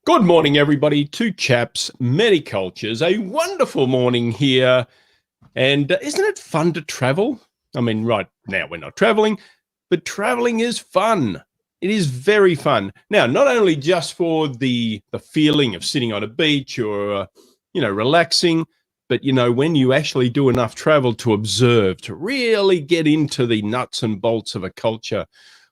Good morning, everybody, to Chaps, many cultures. A wonderful morning here. And isn't it fun to travel? I mean, right now we're not traveling, but traveling is fun. It is very fun. Now, not only just for the feeling of sitting on a beach or, relaxing, but, when you actually do enough travel to observe, to really get into the nuts and bolts of a culture,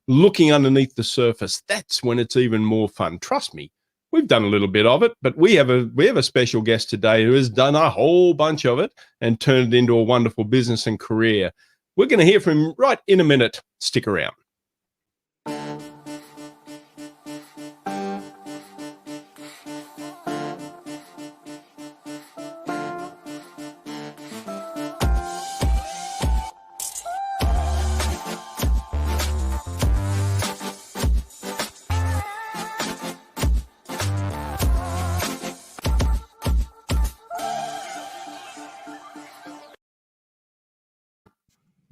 looking underneath the surface, that's when it's even more fun. Trust me. We've done a little bit of it, but we have a special guest today who has done a whole bunch of it and turned it into a wonderful business and career. We're going to hear from him right in a minute. Stick around.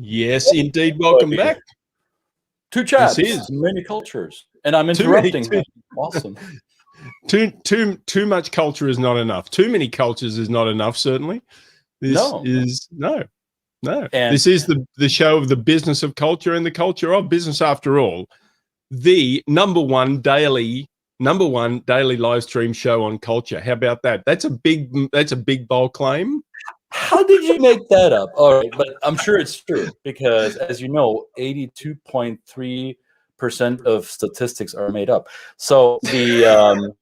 Yes, indeed. Welcome back. Two Chaps, many cultures, and I'm interrupting. Awesome. Too much culture is not enough. Too many cultures is not enough. Certainly, no. And this is the show of the business of culture and the culture of business. After all, the number one daily live stream show on culture. How about that? That's a big bold claim. How did you make that up? All right, but I'm sure it's true because, as you know, 82.3% of statistics are made up. So the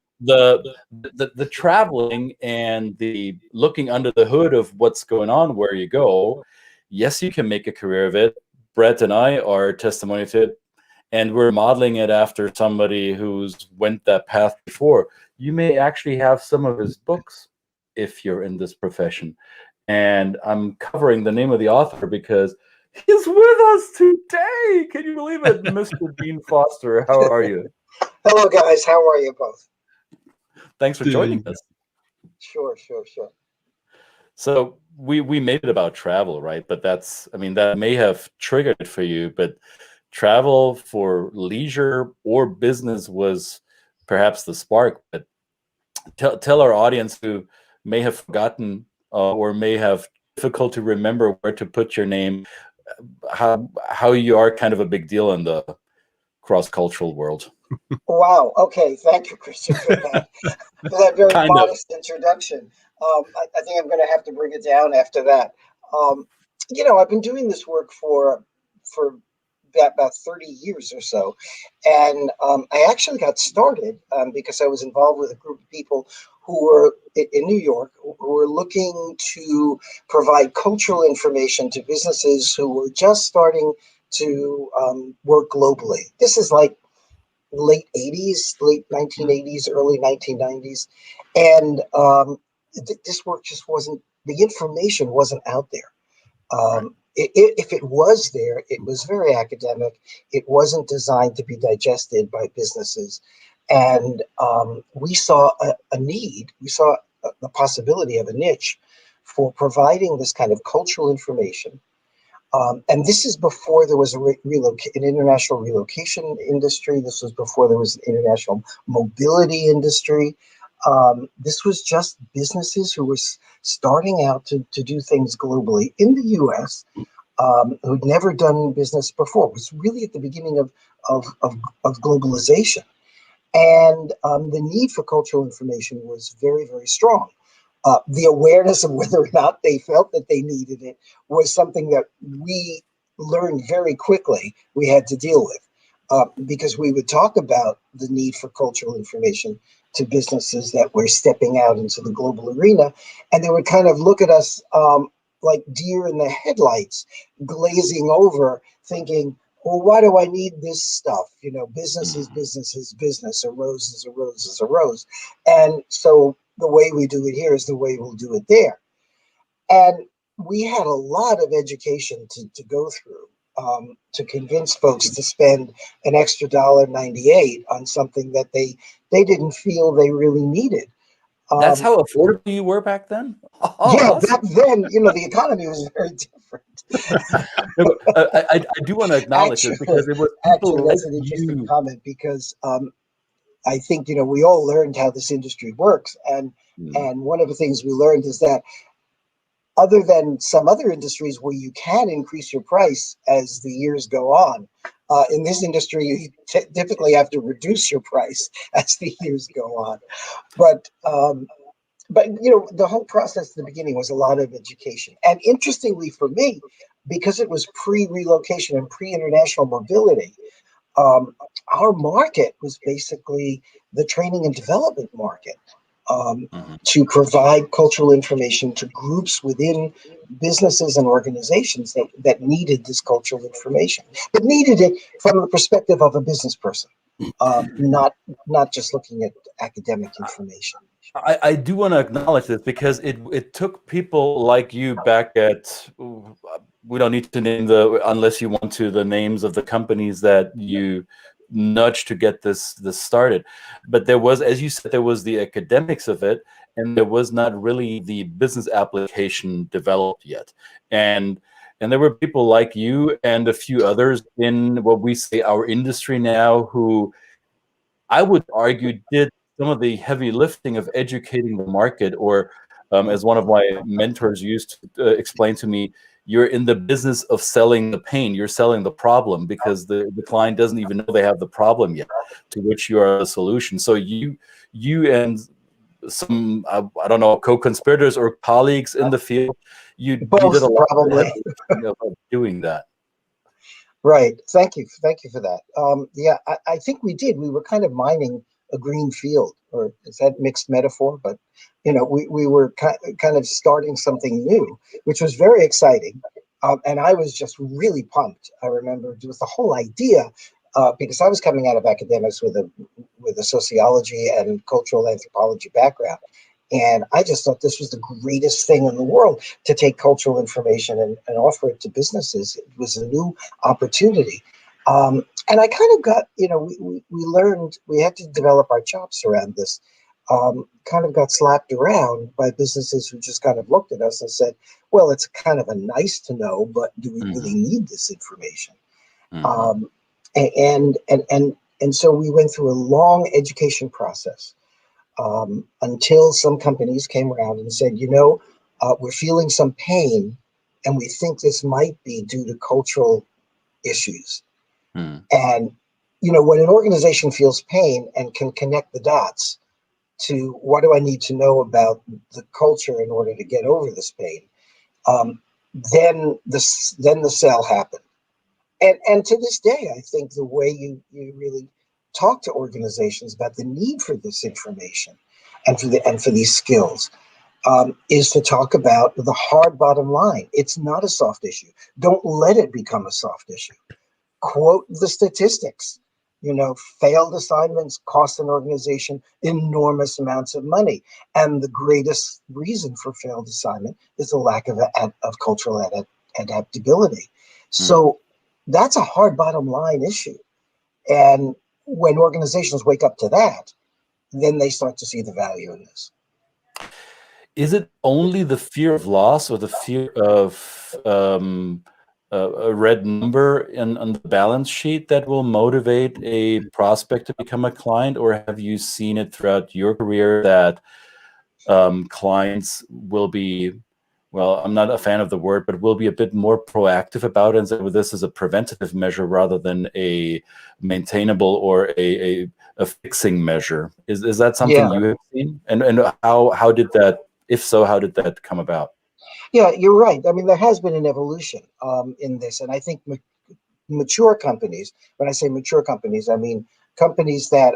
traveling and the looking under the hood of what's going on where you go, yes, you can make a career of it. Brett and I are testimony to it, and we're modeling it after somebody who's went that path before. You may actually have some of his books if you're in this profession. And I'm covering the name of the author because he's with us today. Can you believe it? Mr. Dean Foster, how are you? Hello, guys. How are you both? Thanks for joining us. Sure. So we made it about travel, right? But that may have triggered it for you, but travel for leisure or business was perhaps the spark. But tell our audience who may have forgotten or may have difficult to remember where to put your name, how you are kind of a big deal in the cross-cultural world. Wow. Okay. Thank you, Christian, for that very modest introduction. I think I'm going to have to bring it down after that. I've been doing this work for about 30 years or so. And I actually got started because I was involved with a group of people who were in New York, who were looking to provide cultural information to businesses who were just starting to work globally. This is like late 1980s, early 1990s. And this work just the information wasn't out there. If it was there, it was very academic. It wasn't designed to be digested by businesses. And we saw a need. We saw the possibility of a niche for providing this kind of cultural information. And this is before there was an international relocation industry. This was before there was an international mobility industry. This was just businesses who were starting out to do things globally in the U.S., who'd never done business before. It was really at the beginning of globalization. And the need for cultural information was very, very strong. The awareness of whether or not they felt that they needed it was something that we learned very quickly we had to deal with, because we would talk about the need for cultural information to businesses that were stepping out into the global arena, and they would kind of look at us like deer in the headlights, glazing over, thinking, well, why do I need this stuff? Business is business. A rose is a rose is a rose. And so the way we do it here is the way we'll do it there. And we had a lot of education to go through to convince folks to spend an extra $1.98 on something that they didn't feel they really needed. That's how affordable you were back then? Yeah, awesome. Back then, the economy was very different. I do want to acknowledge it because it was actually that's an interesting comment because I think, we all learned how this industry works. And one of the things we learned is that other than some other industries where you can increase your price as the years go on, in this industry, you typically have to reduce your price as the years go on. But the whole process at the beginning was a lot of education. And interestingly for me, because it was pre-relocation and pre-international mobility, our market was basically the training and development market, to provide cultural information to groups within businesses and organizations that needed this cultural information, but needed it from the perspective of a business person, not just looking at academic information. I do want to acknowledge this because it took people like you back at, we don't need to name unless you want to, the names of the companies that you nudged to get this started. But there was, as you said, there was the academics of it, and there was not really the business application developed yet. And there were people like you and a few others in what we say our industry now who I would argue did some of the heavy lifting of educating the market, or as one of my mentors used to explain to me, you're in the business of selling the pain. You're selling the problem because the client doesn't even know they have the problem yet, to which you are the solution. So you and some, I don't know, co-conspirators or colleagues in the field, you did a lot of doing that. Right. Thank you for that. Yeah, I think we did. We were kind of mining a green field, or is that mixed metaphor? But we were kind of starting something new, which was very exciting, and I was just really pumped. I remember it was the whole idea, because I was coming out of academics with a sociology and cultural anthropology background, and I just thought this was the greatest thing in the world to take cultural information and offer it to businesses. It was a new opportunity. And I kind of got, we learned we had to develop our chops around this. Kind of got slapped around by businesses who just kind of looked at us and said, well, it's kind of a nice to know, but do we really need this information? And so we went through a long education process, until some companies came around and said, we're feeling some pain, and we think this might be due to cultural issues. And, when an organization feels pain and can connect the dots to what do I need to know about the culture in order to get over this pain, then the sale happened. And to this day, I think the way you really talk to organizations about the need for this information and for these skills, is to talk about the hard bottom line. It's not a soft issue. Don't let it become a soft issue. Quote the statistics. Failed assignments cost an organization enormous amounts of money. And the greatest reason for failed assignment is the lack of cultural adaptability. So that's a hard bottom line issue. And when organizations wake up to that, then they start to see the value in this. Is it only the fear of loss or the fear of a red number on the balance sheet that will motivate a prospect to become a client? Or have you seen it throughout your career that clients will be, well, I'm not a fan of the word, but will be a bit more proactive about it and say, well, this is a preventative measure rather than a maintainable or a fixing measure? Is that something you have seen? And how did that, if so, how did that come about? Yeah, you're right. I mean, there has been an evolution in this. And I think mature companies, when I say mature companies, I mean companies that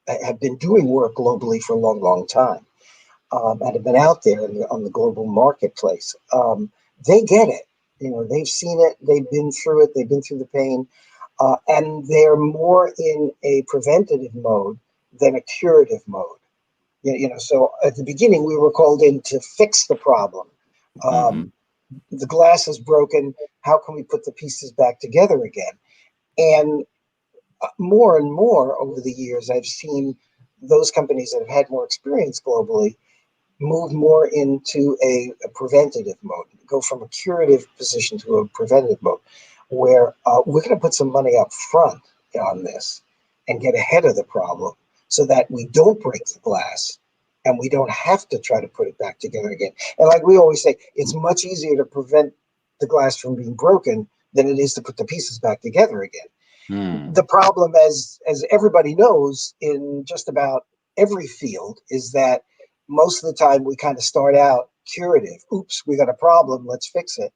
have been doing work globally for a long, long time, and have been out there on the global marketplace. They get it. They've seen it. They've been through it. They've been through the pain. And they're more in a preventative mode than a curative mode. So at the beginning, we were called in to fix the problem. The glass is broken. How can we put the pieces back together again? And more and more over the years, I've seen those companies that have had more experience globally move more into a preventative mode, go from a curative position to a preventative mode, where we're going to put some money up front on this. and get ahead of the problem so that we don't break the glass and we don't have to try to put it back together again. And like we always say, it's much easier to prevent the glass from being broken than it is to put the pieces back together again. The problem, as everybody knows, in just about every field, is that most of the time we kind of start out curative. Oops, we got a problem, let's fix it.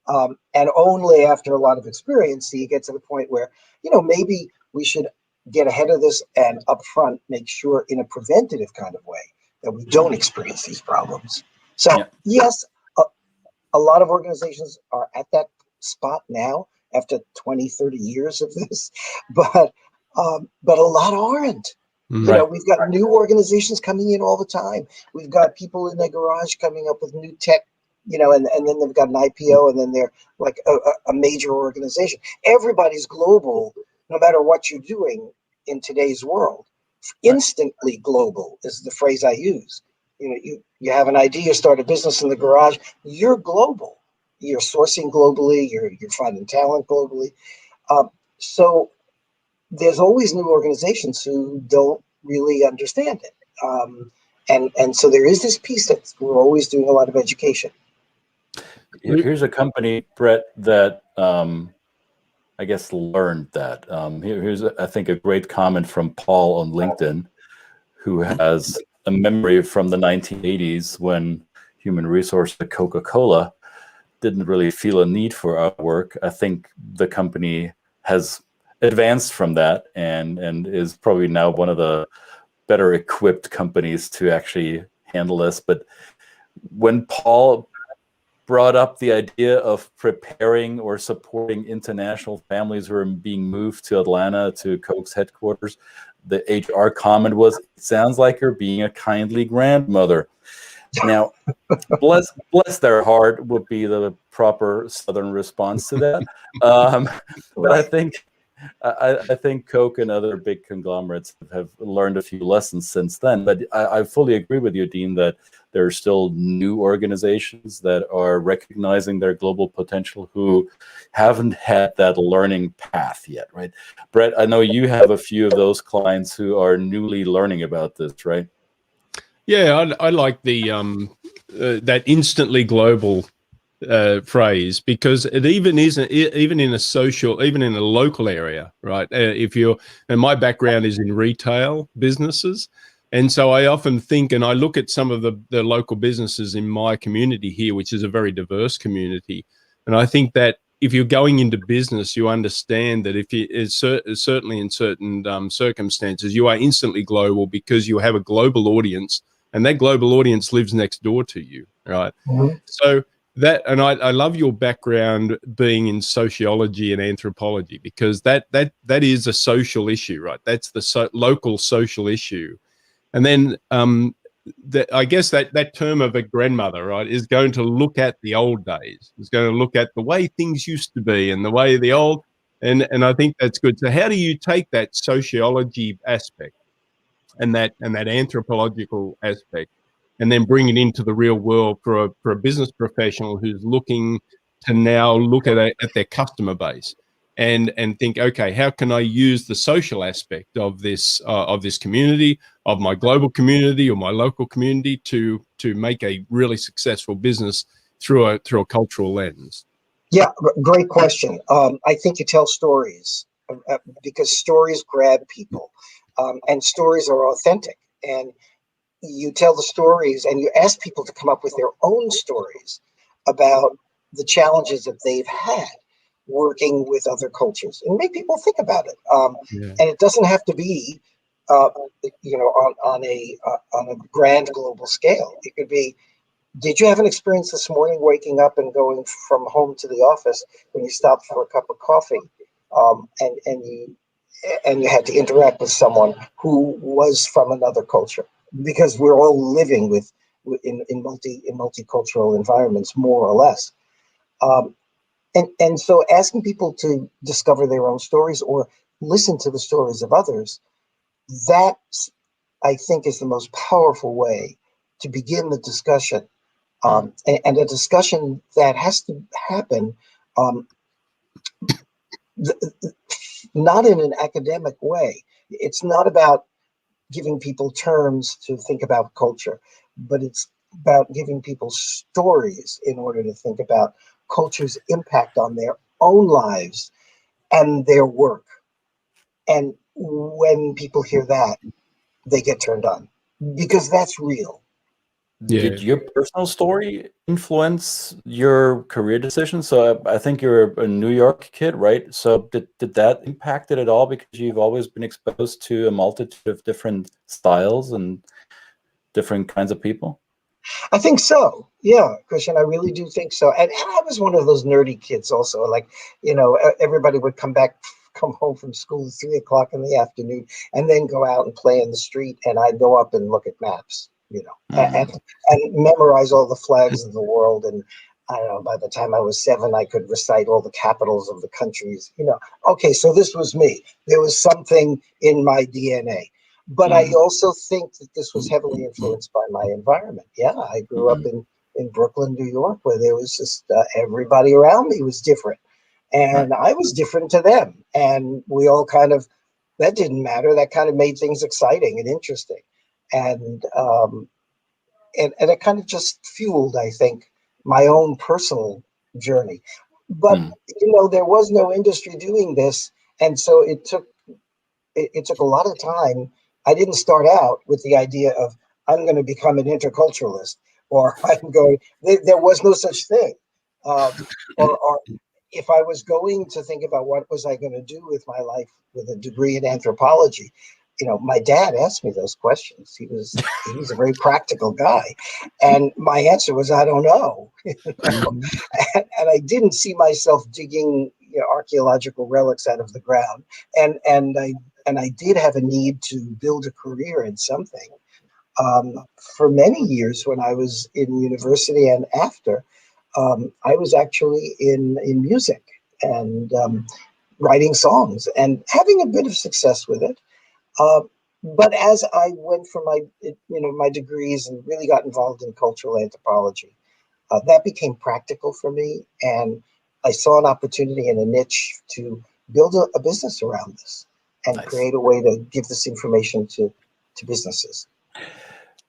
And only after a lot of experience do you get to the point where, maybe we should get ahead of this and upfront make sure in a preventative kind of way that we don't experience these problems. So yes, a lot of organizations are at that spot now after 20, 30 years of this, but a lot aren't. We've got new organizations coming in all the time. We've got people in their garage coming up with new tech, and then they've got an IPO, and then they're like a major organization. Everybody's global, no matter what you're doing in today's world. Instantly global is the phrase I use. You have an idea, start a business in the garage, you're global. You're sourcing globally, you're finding talent globally. So there's always new organizations who don't really understand it. And so there is this piece that we're always doing a lot of education. Here's a company, Brett, that I guess learned that. Here's, I think, a great comment from Paul on LinkedIn, who has a memory from the 1980s when human resource at Coca-Cola didn't really feel a need for our work. I think the company has advanced from that and is probably now one of the better equipped companies to actually handle this. But when Paul brought up the idea of preparing or supporting international families who are being moved to Atlanta, to Coke's headquarters, the HR comment was, "It sounds like you're being a kindly grandmother." Now, bless their heart would be the proper Southern response to that. But I think Coke and other big conglomerates have learned a few lessons since then. But I fully agree with you, Dean, that there are still new organizations that are recognizing their global potential who haven't had that learning path yet, right? Brett, I know you have a few of those clients who are newly learning about this, right? Yeah, I like the that instantly global phrase, because it even in a social, even in a local area, right? And my background is in retail businesses, and so I often think, and I look at some of the local businesses in my community here, which is a very diverse community, and I think that if you're going into business, you understand that certainly in certain circumstances, you are instantly global because you have a global audience, and that global audience lives next door to you, right? Mm-hmm. So that, and I love your background being in sociology and anthropology, because that is a social issue, right? That's the local social issue. And then I guess that term of a grandmother, right, is going to look at the old days. It's going to look at the way things used to be and the way the old, and I think that's good. So how do you take that sociology aspect and that anthropological aspect, and then bring it into the real world for a business professional who's looking to now look at their customer base and think, okay, how can I use the social aspect of this community, of my global community or my local community, to make a really successful business through a cultural lens? Yeah, great question. I think you tell stories because stories grab people, and stories are authentic. And you tell the stories and you ask people to come up with their own stories about the challenges that they've had working with other cultures, and make people think about it. And it doesn't have to be, on a grand global scale. It could be, did you have an experience this morning waking up and going from home to the office when you stopped for a cup of coffee, and you had to interact with someone who was from another culture? Because we're all living in multicultural environments, more or less. And so asking people to discover their own stories or listen to the stories of others, that I think is the most powerful way to begin the discussion. And a discussion that has to happen not in an academic way. It's not about giving people terms to think about culture, but it's about giving people stories in order to think about culture's impact on their own lives and their work. And when people hear that, they get turned on because that's real. Yeah. Did your personal story influence your career decision? So I think you're a New York kid, right? So did that impact it at all because you've always been exposed to a multitude of different styles and different kinds of people? I think so. Yeah, Christian, I really do think so. And I was one of those nerdy kids also. Like, everybody would come home from school at 3 o'clock in the afternoon and then go out and play in the street. And I'd go up and look at maps, and memorize all the flags of the world. And I don't know, by the time I was 7, I could recite all the capitals of the countries, Okay, so this was me. There was something in my DNA. But I also think that this was heavily influenced by my environment. Yeah, I grew up in Brooklyn, New York, where there was just everybody around me was different. And I was different to them. And we all that didn't matter. That kind of made things exciting and interesting. And it kind of just fueled, I think, my own personal journey. But, there was no industry doing this. And so it took a lot of time. I didn't start out with the idea of I'm going to become an interculturalist or there was no such thing. Or if I was going to think about what was I going to do with my life with a degree in anthropology, my dad asked me those questions. He was a very practical guy. And my answer was, I don't know. And I didn't see myself digging archaeological relics out of the ground. And I did have a need to build a career in something. For many years when I was in university and after, I was actually in music and writing songs and having a bit of success with it. But as I went for my degrees and really got involved in cultural anthropology, that became practical for me. And I saw an opportunity and a niche to build a business around this and create a way to give this information to businesses.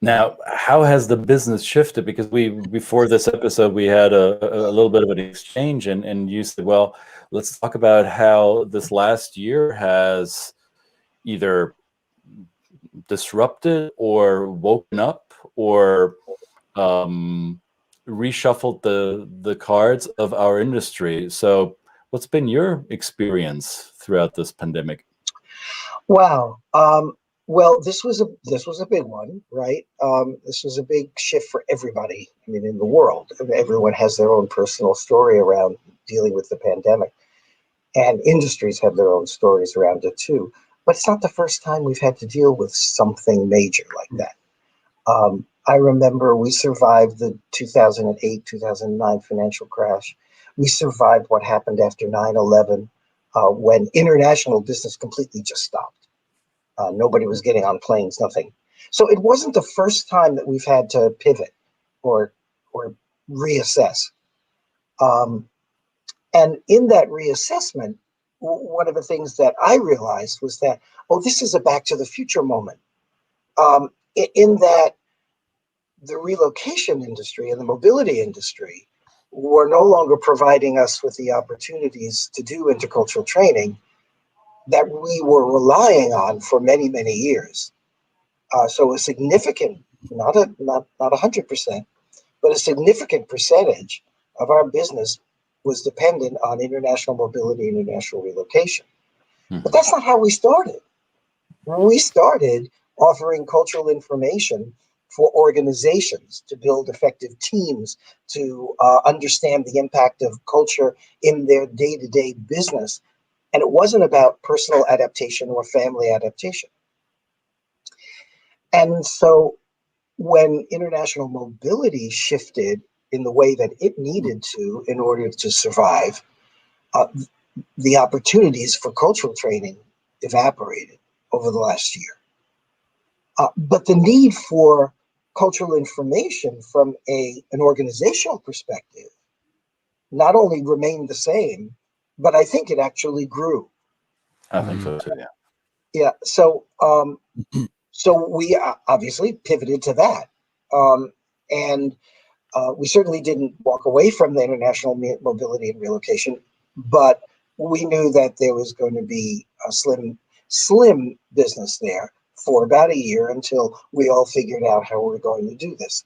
Now, how has the business shifted? Because before this episode, we had a little bit of an exchange, and you said, well, let's talk about how this last year has either disrupted or woken up or reshuffled the cards of our industry. So what's been your experience throughout this pandemic? Wow. Well, this was a big one, right? This was a big shift for everybody. I mean, in the world, everyone has their own personal story around dealing with the pandemic, and industries have their own stories around it too. But it's not the first time we've had to deal with something major like that. I remember we survived the 2008, 2009 financial crash. We survived what happened after 9/11, when international business completely just stopped. Nobody was getting on planes, nothing. So it wasn't the first time that we've had to pivot or reassess. And in that reassessment, one of the things that I realized was that, this is a back to the future moment. In that the relocation industry and the mobility industry were no longer providing us with the opportunities to do intercultural training that we were relying on for many, many years. So a significant, not 100%, but a significant percentage of our business was dependent on international mobility and international relocation. But that's not how we started. We started offering cultural information for organizations to build effective teams, to understand the impact of culture in their day-to-day business. And it wasn't about personal adaptation or family adaptation. And so when international mobility shifted in the way that it needed to in order to survive, the opportunities for cultural training evaporated over the last year. But the need for cultural information from an organizational perspective not only remained the same, but I think it actually grew. I think so too, yeah. Yeah. So we obviously pivoted to that, and we certainly didn't walk away from the international mobility and relocation, but we knew that there was going to be a slim business there for about a year until we all figured out how we were going to do this.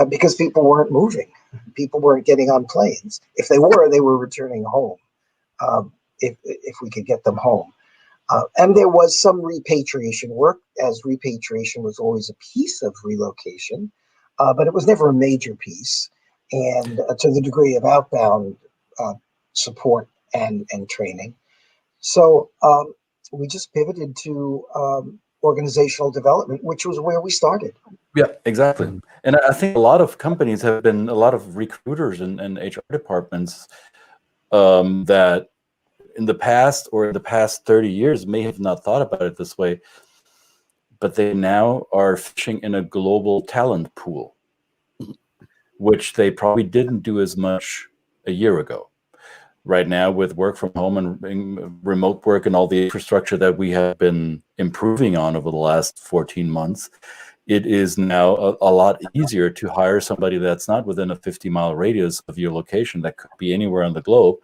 Because people weren't moving, people weren't getting on planes. If they were returning home. If we could get them home. And there was some repatriation work, as repatriation was always a piece of relocation, but it was never a major piece. And to the degree of outbound support and training. So we just pivoted to organizational development, which was where we started. Yeah, exactly. And I think a lot of companies have been, a lot of recruiters and HR departments that in the past or in the past 30 years may have not thought about it this way, but they now are fishing in a global talent pool, which they probably didn't do as much a year ago. Right now, with work from home and remote work and all the infrastructure that we have been improving on over the last 14 months, it is now a lot easier to hire somebody that's not within a 50-mile radius of your location, that could be anywhere on the globe.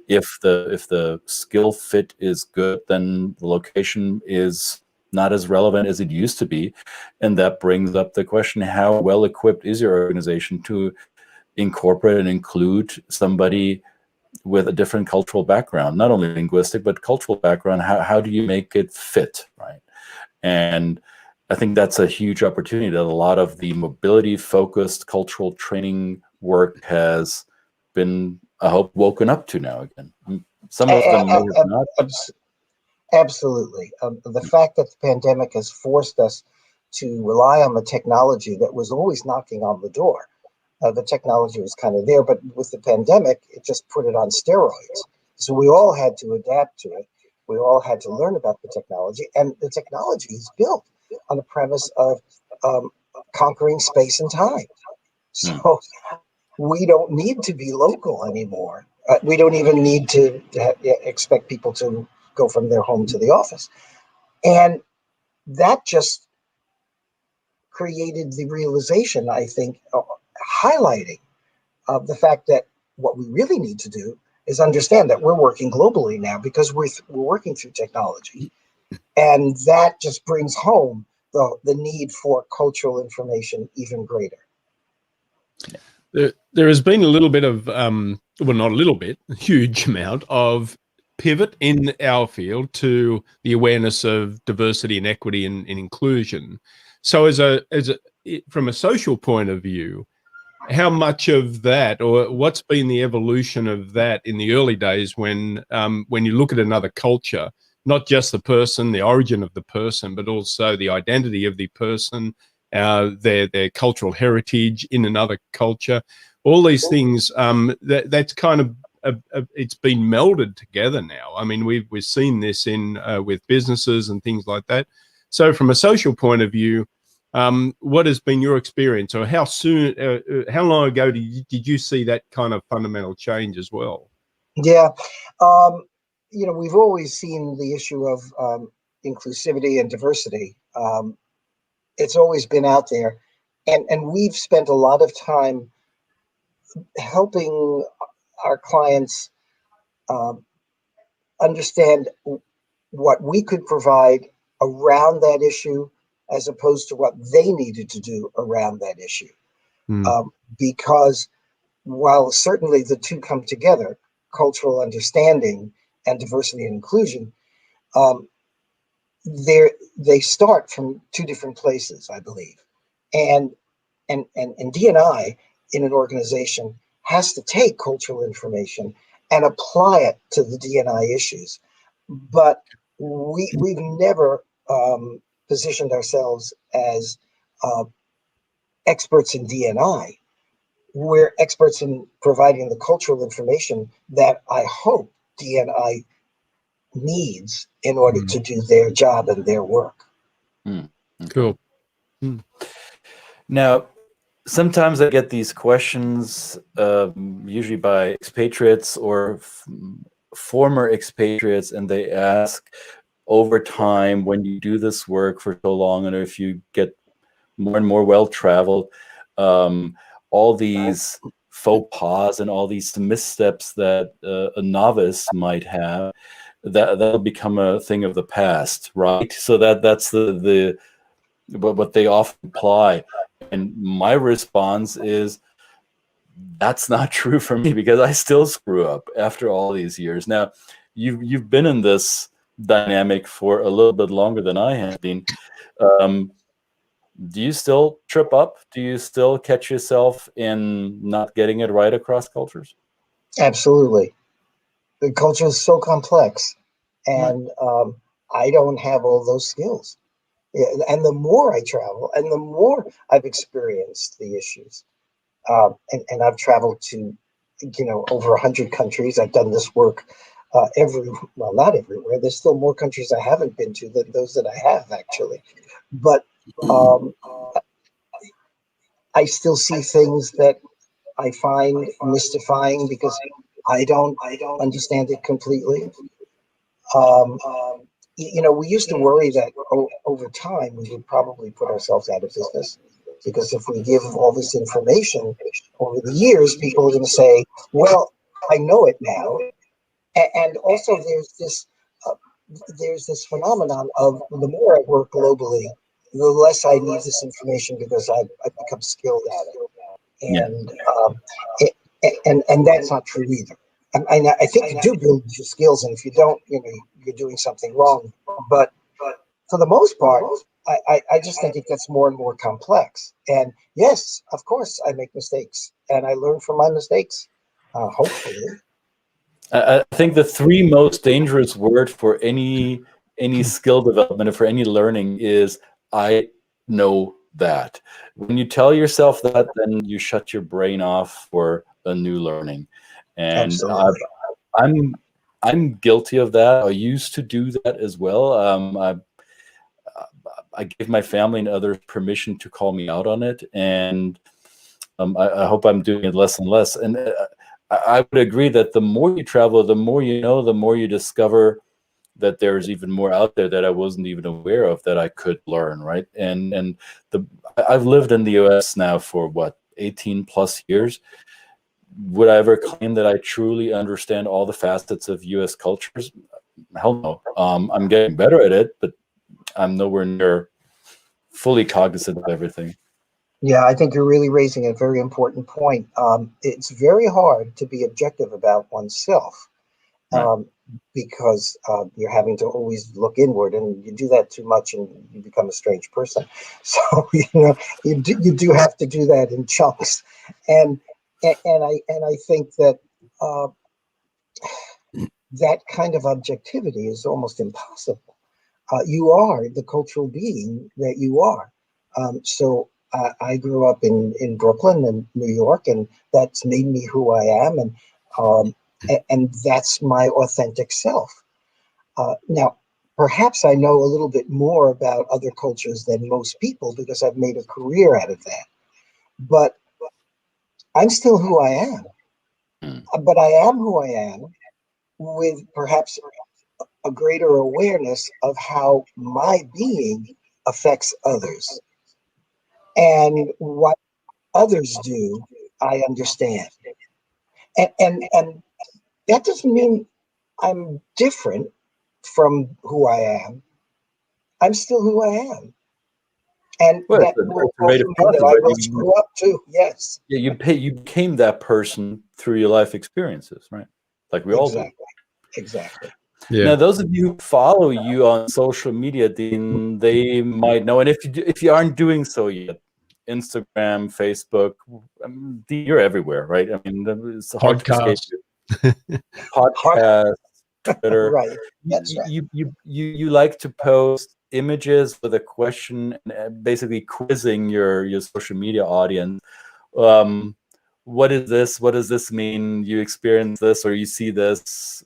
If the skill fit is good, then the location is not as relevant as it used to be. And that brings up the question, how well equipped is your organization to incorporate and include somebody with a different cultural background, not only linguistic, but cultural background? How do you make it fit, right? And I think that's a huge opportunity that a lot of the mobility-focused cultural training work has been, I hope, woken up to now again. Some of them may have not. Absolutely. The fact that the pandemic has forced us to rely on the technology that was always knocking on the door. The technology was kind of there, but with the pandemic, it just put it on steroids. So we all had to adapt to it. We all had to learn about the technology, and the technology is built on the premise of conquering space and time. So we don't need to be local anymore. We don't even need to expect people to go from their home to the office. And that just created the realization, I think, highlighting the fact that what we really need to do is understand that we're working globally now because we're working through technology. And that just brings home the need for cultural information even greater. There has been a little bit of, well, not a little bit, a huge amount of pivot in our field to the awareness of diversity and equity and inclusion. So from a social point of view, how much of that, or what's been the evolution of that in the early days when you look at another culture, not just the person, the origin of the person, but also the identity of the person, their cultural heritage in another culture, all these things, that's kind of, it's been melded together now. I mean, we've seen this in with businesses and things like that. So from a social point of view, what has been your experience, or how long ago did you see that kind of fundamental change as well? Yeah, we've always seen the issue of inclusivity and diversity. It's always been out there, and we've spent a lot of time helping our clients understand what we could provide around that issue, as opposed to what they needed to do around that issue. Because while certainly the two come together, cultural understanding and diversity and inclusion, they start from two different places, I believe. And D&I in an organization has to take cultural information and apply it to the D&I issues. But we've never positioned ourselves as experts in D&I. We're experts in providing the cultural information that I hope D&I needs in order to do their job and their work. Cool. Now, sometimes I get these questions, usually by expatriates or former expatriates, and they ask, over time, when you do this work for so long, and if you get more and more well-traveled, all these faux pas and all these missteps that a novice might have, that'll become a thing of the past, right? So that's what they often imply. And my response is, that's not true for me, because I still screw up after all these years. Now, you've been in this dynamic for a little bit longer than I have been. Do you still trip up? Do you still catch yourself in not getting it right across cultures? Absolutely. The culture is so complex, and I don't have all those skills. Yeah, and the more I travel, and the more I've experienced the issues, and I've traveled to, over 100 countries. I've done this work well, not everywhere. There's still more countries I haven't been to than those that I have, actually. But I still see things that I find mystifying because I don't understand it completely. We used to worry that over time we would probably put ourselves out of business, because if we give all this information over the years, people are going to say, well, I know it now. And also there's this phenomenon of, the more I work globally, the less I need this information, because I've become skilled at it. And that's not true either. I think you do build your skills, and if you don't, you're doing something wrong. But for the most part, I just think it gets more and more complex. And yes, of course, I make mistakes, and I learn from my mistakes, hopefully. I think the three most dangerous words for any skill development or for any learning is, I know that. When you tell yourself that, then you shut your brain off for a new learning. And I'm guilty of that. I used to do that as well. I gave my family and others permission to call me out on it, and I hope I'm doing it less and less. And I would agree that the more you travel, the more you know, the more you discover that there's even more out there that I wasn't even aware of that I could learn, right? And I've lived in the US now for, 18 plus years. Would I ever claim that I truly understand all the facets of US cultures? Hell no. I'm getting better at it, but I'm nowhere near fully cognizant of everything. Yeah, I think you're really raising a very important point. It's very hard to be objective about oneself, because you're having to always look inward, and you do that too much, and you become a strange person. So you do have to do that in chunks, and I think that that kind of objectivity is almost impossible. You are the cultural being that you are. So I grew up in Brooklyn and New York, and that's made me who I am, and that's my authentic self. Now, perhaps I know a little bit more about other cultures than most people, because I've made a career out of that. But I'm still who I am. But I am who I am with perhaps a greater awareness of how my being affects others. And what others do, I understand. And that doesn't mean I'm different from who I am. I'm still who I am. And that will also mean that I will screw up too, yes. Yeah, you became that person through your life experiences, right? Like we all do. Exactly. Yeah. Now, those of you who follow you on social media, Dean, they might know. And if you aren't doing so yet, Instagram, Facebook, Dean, you're everywhere, right? I mean, it's hard to escape you. Podcast, Twitter. Right. That's right. You like to post images with a question, and basically quizzing your social media audience. What is this? What does this mean? You experience this, or you see this?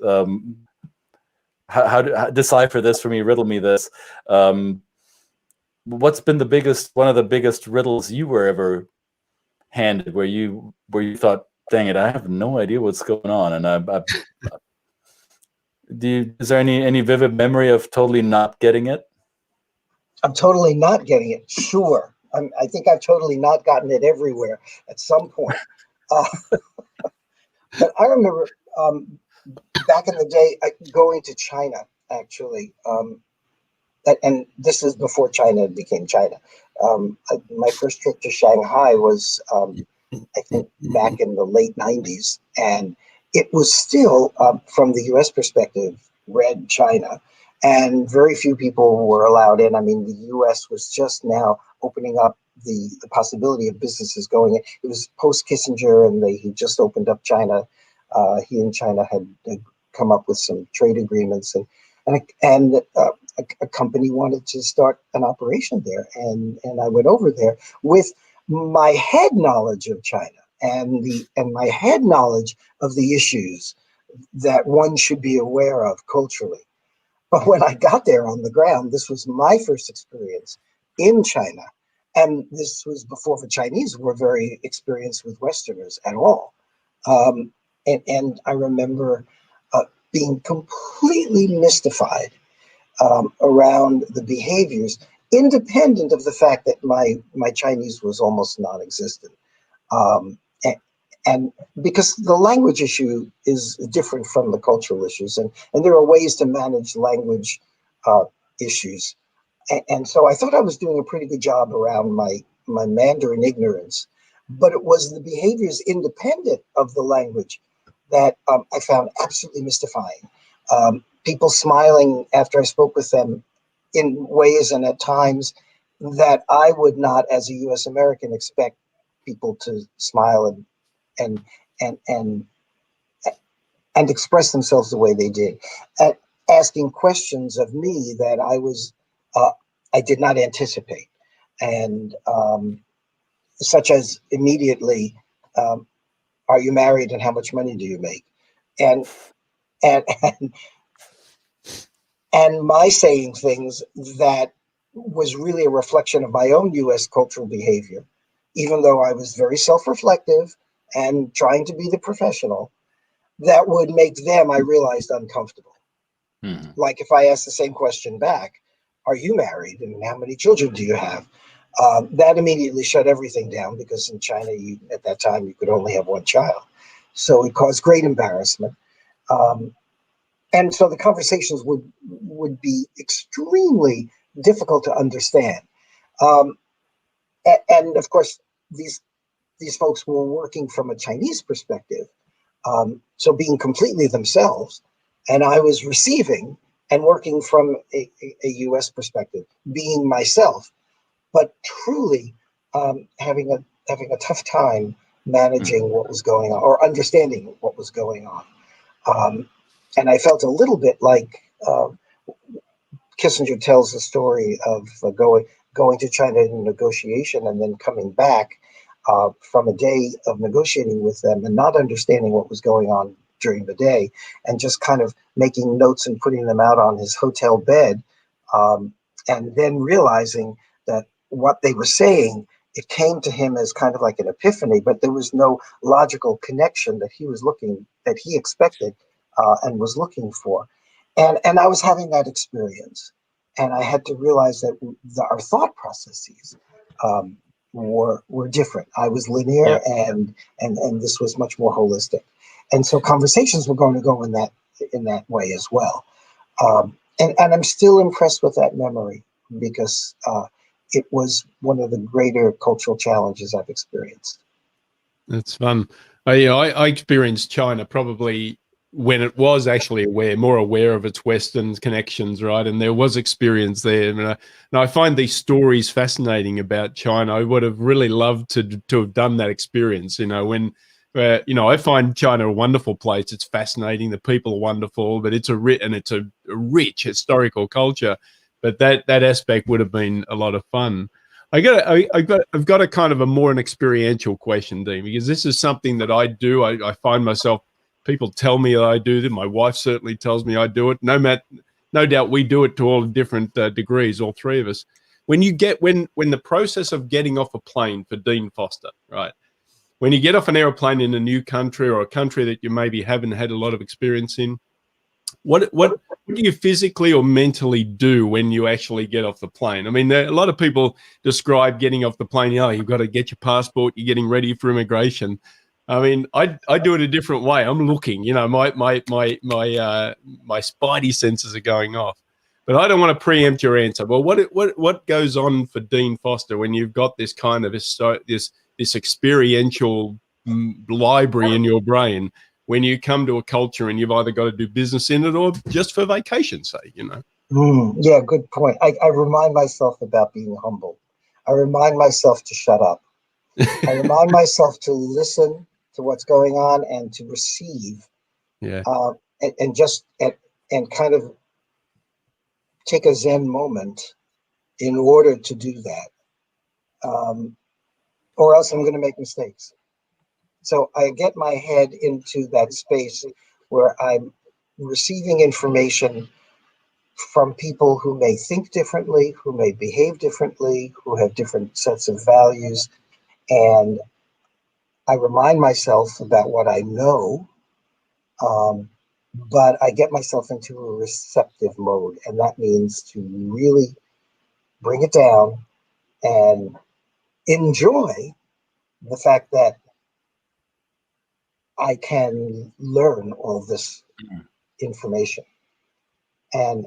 How decipher this for me? Riddle me this. What's been one of the biggest riddles you were ever handed, where you thought, dang it, I have no idea what's going on, and is there any vivid memory of totally not getting it? I'm totally not getting it. Sure. I think I've totally not gotten it everywhere at some point. But I remember back in the day going to China, actually. And this is before China became China. My first trip to Shanghai was, I think, back in the late 90s. And it was still, from the US perspective, red China. And very few people were allowed in. I mean, the US was just now opening up the possibility of businesses going in. It was post-Kissinger, and he just opened up China. He and China had come up with some trade agreements. And a company wanted to start an operation there, and I went over there with my head knowledge of China and my head knowledge of the issues that one should be aware of culturally. But when I got there on the ground, this was my first experience in China, and this was before the Chinese were very experienced with Westerners at all. And I remember being completely mystified around the behaviors, independent of the fact that my Chinese was almost non-existent. And because the language issue is different from the cultural issues, and there are ways to manage language issues. And so I thought I was doing a pretty good job around my Mandarin ignorance, but it was the behaviors independent of the language that I found absolutely mystifying. People smiling after I spoke with them in ways and at times that I would not, as a US American, expect people to smile and express themselves the way they did, asking questions of me that I did not anticipate, and such as immediately, are you married and how much money do you make? And my saying things that was really a reflection of my own US cultural behavior, even though I was very self-reflective and trying to be the professional, that would make them, I realized, uncomfortable. Mm-hmm. Like if I asked the same question back, are you married and how many children do you have? That immediately shut everything down, because in China, at that time, you could only have one child. So it caused great embarrassment. And so the conversations would be extremely difficult to understand. And of course, these folks were working from a Chinese perspective, so being completely themselves, and I was receiving and working from a US perspective, being myself, but truly having a tough time managing what was going on or understanding what was going on. And I felt a little bit like Kissinger tells the story of going to China in negotiation and then coming back from a day of negotiating with them and not understanding what was going on during the day, and just kind of making notes and putting them out on his hotel bed, and then realizing that what they were saying, it came to him as kind of like an epiphany, but there was no logical connection that he expected and was looking for. And I was having that experience, and I had to realize that our thought processes were different. I was linear, and this was much more holistic. And so conversations were going to go in that way as well. And I'm still impressed with that memory, because it was one of the greater cultural challenges I've experienced. That's fun. I experienced China probably when it was actually more aware of its Western connections, right? And there was experience there. And I find these stories fascinating about China. I would have really loved to have done that experience, when I find China a wonderful place. It's fascinating. The people are wonderful, but it's a rich historical culture. But that aspect would have been a lot of fun. I've got a kind of a more an experiential question, Dean, because this is something that I do. I find myself, people tell me that I do that. My wife certainly tells me I do it. No doubt we do it to all different degrees, all three of us. When the process of getting off a plane for Dean Foster, right? When you get off an airplane in a new country or a country that you maybe haven't had a lot of experience in, what do you physically or mentally do when you actually get off the plane? I mean, a lot of people describe getting off the plane, you've got to get your passport, you're getting ready for immigration. I mean, I do it a different way. I'm looking, my spidey senses are going off. But I don't want to preempt your answer. Well, what goes on for Dean Foster when you've got this kind of this experiential library in your brain when you come to a culture and you've either got to do business in it or just for vacation, say, Yeah, good point. I remind myself about being humble. I remind myself to shut up. I remind myself to listen to what's going on and to receive. Yeah. And kind of take a Zen moment in order to do that. Or else I'm going to make mistakes. So I get my head into that space where I'm receiving information from people who may think differently, who may behave differently, who have different sets of values. And I remind myself about what I know, but I get myself into a receptive mode. And that means to really bring it down and enjoy the fact that I can learn all this information. And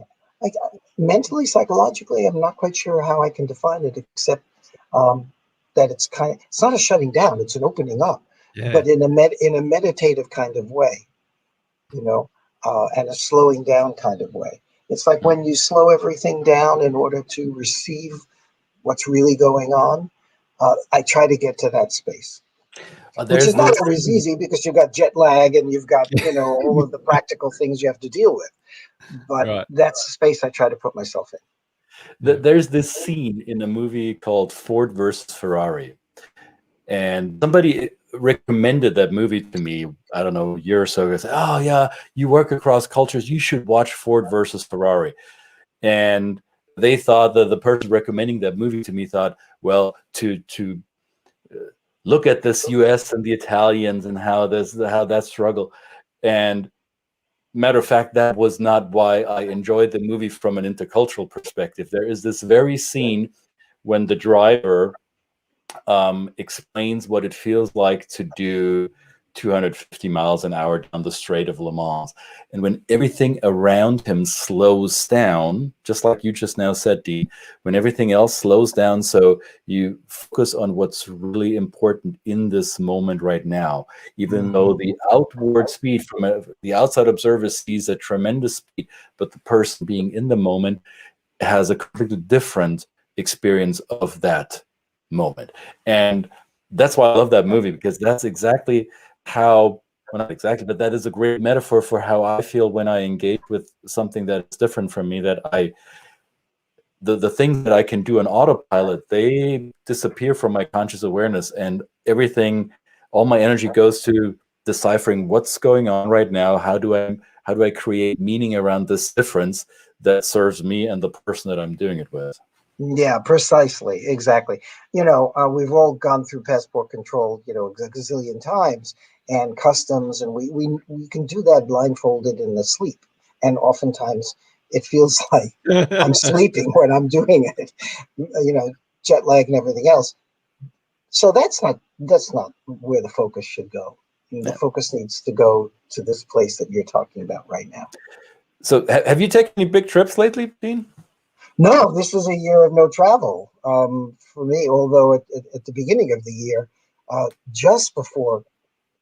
mentally, psychologically, I'm not quite sure how I can define it, except that it's not a shutting down, it's an opening up, but in a meditative kind of way, and a slowing down kind of way. It's like when you slow everything down in order to receive what's really going on. I try to get to that space. Which is not always easy because you've got jet lag and you've got, all of the practical things you have to deal with. But that's the space I try to put myself in. There's this scene in a movie called Ford versus Ferrari. And somebody recommended that movie to me, I don't know, a year or so ago. Said, oh, yeah, you work across cultures. You should watch Ford versus Ferrari. And they thought that the person recommending that movie to me thought, well, to look at this U.S. and the Italians and how that struggle. And matter of fact, that was not why I enjoyed the movie from an intercultural perspective. There is this very scene when the driver explains what it feels like to do 250 miles an hour down the Strait of Le Mans. And when everything around him slows down, just like you just now said, Dee, when everything else slows down, so you focus on what's really important in this moment right now, even though the outward speed from the outside observer sees a tremendous speed, but the person being in the moment has a completely different experience of that moment. And that's why I love that movie, because that's exactly how, well, not exactly, but that is a great metaphor for how I feel when I engage with something that's different from me, that the things that I can do on autopilot, they disappear from my conscious awareness, and everything, all my energy goes to deciphering what's going on right now. How do I create meaning around this difference that serves me and the person that I'm doing it with? Yeah, precisely. Exactly. We've all gone through passport control, a gazillion times, and customs, and we can do that blindfolded in the sleep. And oftentimes it feels like I'm sleeping when I'm doing it, jet lag and everything else. So that's not where the focus should go. The focus needs to go to this place that you're talking about right now. So have you taken any big trips lately, Dean? No, this is a year of no travel for me, although at the beginning of the year, just before,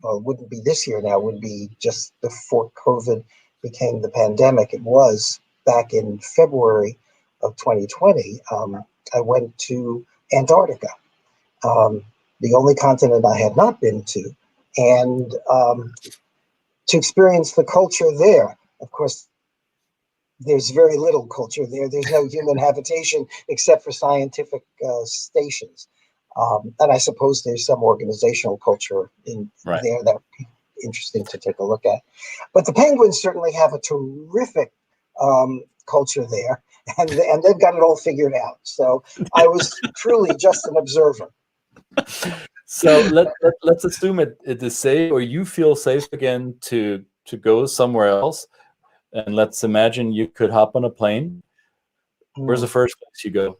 well, it wouldn't be this year now, it would be just before COVID became the pandemic. It was back in February of 2020. I went to Antarctica, the only continent I had not been to, and to experience the culture there. Of course, there's very little culture there. There's no human habitation except for scientific stations. And I suppose there's some organizational culture in there that would be interesting to take a look at. But the penguins certainly have a terrific culture there, and they've got it all figured out. So I was truly just an observer. So let's assume it is safe, or you feel safe again to go somewhere else. and let's imagine you could hop on a plane. Where's the first place you go?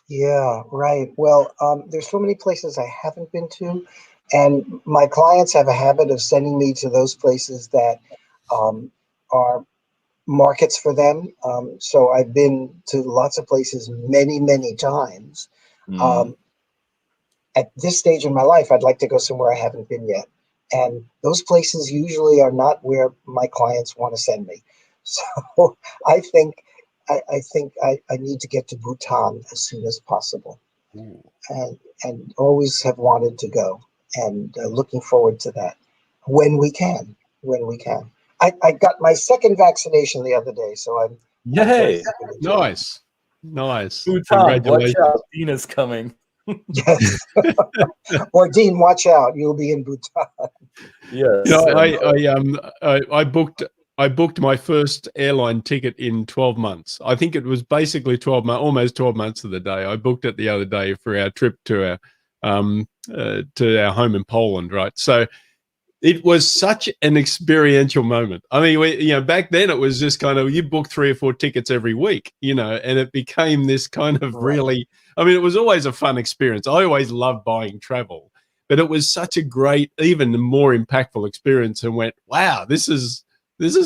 Yeah, right. Well, there's so many places I haven't been to, and my clients have a habit of sending me to those places that are markets for them. So I've been to lots of places many, many times. At this stage in my life, I'd like to go somewhere I haven't been yet. And those places usually are not where my clients want to send me. So I think I need to get to Bhutan as soon as possible. And always have wanted to go, and looking forward to that when we can. I got my second vaccination the other day, so I'm yay! Nice. Bhutan, Congratulations. watch out, Dean is coming. Yes. Or Dean, watch out, you'll be in Bhutan. Yes. You know, I booked my first airline ticket in 12 months. I think it was basically 12 months, almost 12 months to the day. I booked it the other day for our trip to our home in Poland, right? So it was such an experiential moment. I mean, back then it was just kind of, you book 3 or 4 tickets every week, and it became this kind of really, I mean, it was always a fun experience. I always loved buying travel, but it was such a great, even more impactful experience, and went, wow, this is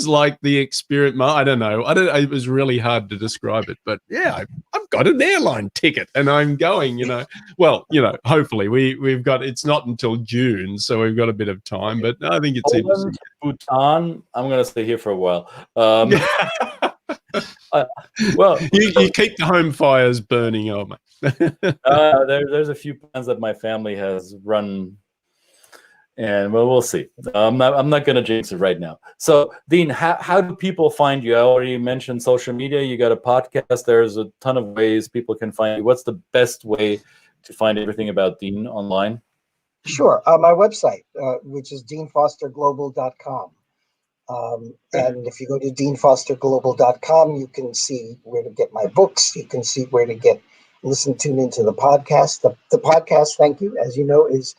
like the experience. I don't know. It was really hard to describe it, but yeah, I've got an airline ticket and I'm going, well, hopefully we've got, it's not until June, so we've got a bit of time, but I think it's interesting. Bhutan, I'm going to stay here for a while. Well, you keep the home fires burning, oh mate. There's a few plans that my family has run, and well, we'll see. I'm not going to jinx it right now. So, Dean, how do people find you? I already mentioned social media. You got a podcast. There's a ton of ways people can find you. What's the best way to find everything about Dean online? Sure. My website, which is deanfosterglobal.com. And if you go to deanfosterglobal.com, you can see where to get my books. You can see where to tune into the podcast. The podcast, thank you, as you know, is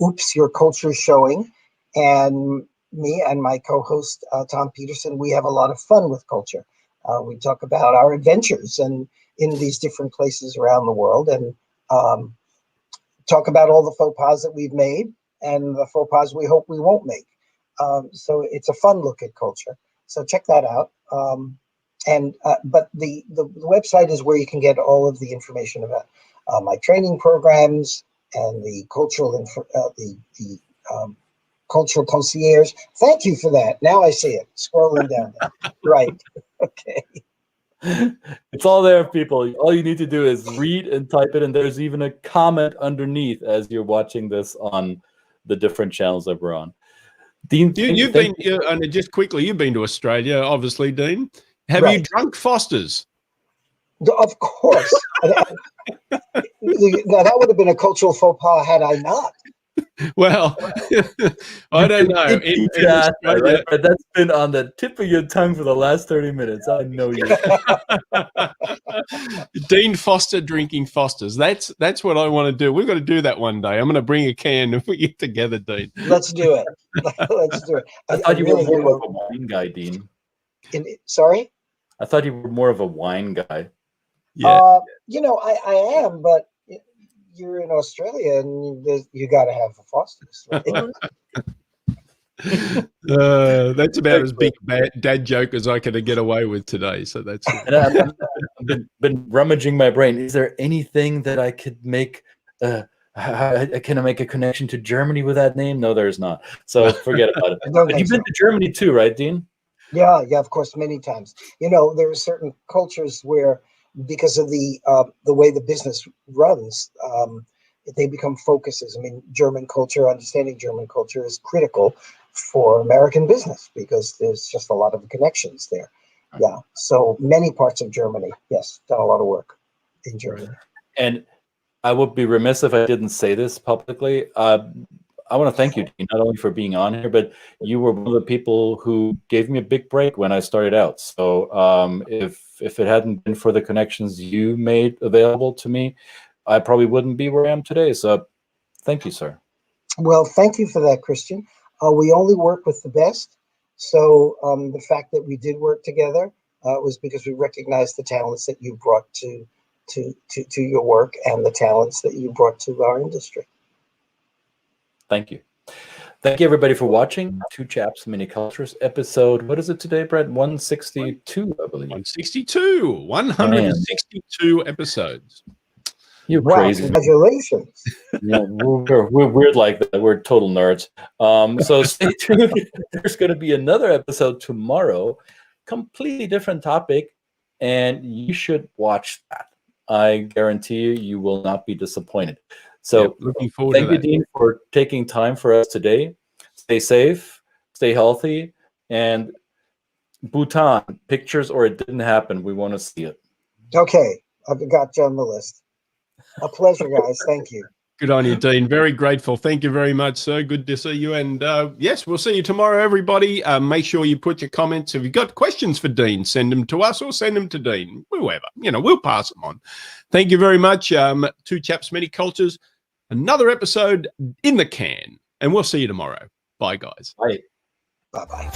Oops, Your Culture's Showing. And me and my co-host, Tom Peterson, we have a lot of fun with culture. We talk about our adventures and in these different places around the world, and talk about all the faux pas that we've made and the faux pas we hope we won't make. So it's a fun look at culture. So check that out. But the website is where you can get all of the information about my training programs and the cultural cultural concierge. Thank you for that. Now I see it scrolling down there. Right. Okay. It's all there, people. All you need to do is read and type it, and there's even a comment underneath as you're watching this on the different channels that we're on. Dean, you've been to Australia, obviously, Dean. Have you drunk Foster's? Of course. Now, that would have been a cultural faux pas had I not. Well, I don't know. Right? But that's been on the tip of your tongue for the last 30 minutes. I know you. Dean Foster drinking Foster's. That's what I want to do. We've got to do that one day. I'm going to bring a can and we get together, Dean. Let's do it. Let's do it. I thought you were more of a wine guy, Dean. Sorry? I thought you were more of a wine guy. Yeah. I am, but you're in Australia and you got to have a Foster's. Right? That's about as big dad joke as I could get away with today. So that's. I've been rummaging my brain. Is there anything that I could make? Can I make a connection to Germany with that name? No, there's not. So forget about it. But you've been to Germany too, right, Dean? Yeah, of course, many times. There are certain cultures where, because of the way the business runs, they become focuses. I mean, understanding German culture is critical for American business because there's just a lot of connections there. Yeah, so many parts of Germany, yes, done a lot of work in Germany. And I would be remiss if I didn't say this publicly. I want to thank you, Dean, not only for being on here, but you were one of the people who gave me a big break when I started out. So if it hadn't been for the connections you made available to me, I probably wouldn't be where I am today. So thank you, sir. Well, thank you for that, Christian. We only work with the best, So the fact that we did work together was because we recognized the talents that you brought to your work and the talents that you brought to our industry. Thank you. Thank you, everybody, for watching Two Chaps Mini Cultures episode. What is it today, Brett? 162, I believe. 162 episodes. You Wow, crazy. congratulations. Yeah, we're weird like that. We're total nerds. So stay tuned. There's going to be another episode tomorrow, completely different topic, and you should watch that. I guarantee you, you will not be disappointed. So yep, looking forward thank to you, that. Dean, for taking time for us today. Stay safe, stay healthy, and Bhutan, pictures or it didn't happen. We want to see it. Okay, I've got you on the list. A pleasure, guys. Thank you. Good on you, Dean. Very grateful. Thank you very much, sir. Good to see you. And yes, we'll see you tomorrow, everybody. Make sure you put your comments. If you've got questions for Dean, send them to us or send them to Dean, whoever. You know, we'll pass them on. Thank you very much. Two Chaps Many Cultures. Another episode in the can. And we'll see you tomorrow. Bye, guys. Bye. Bye-bye.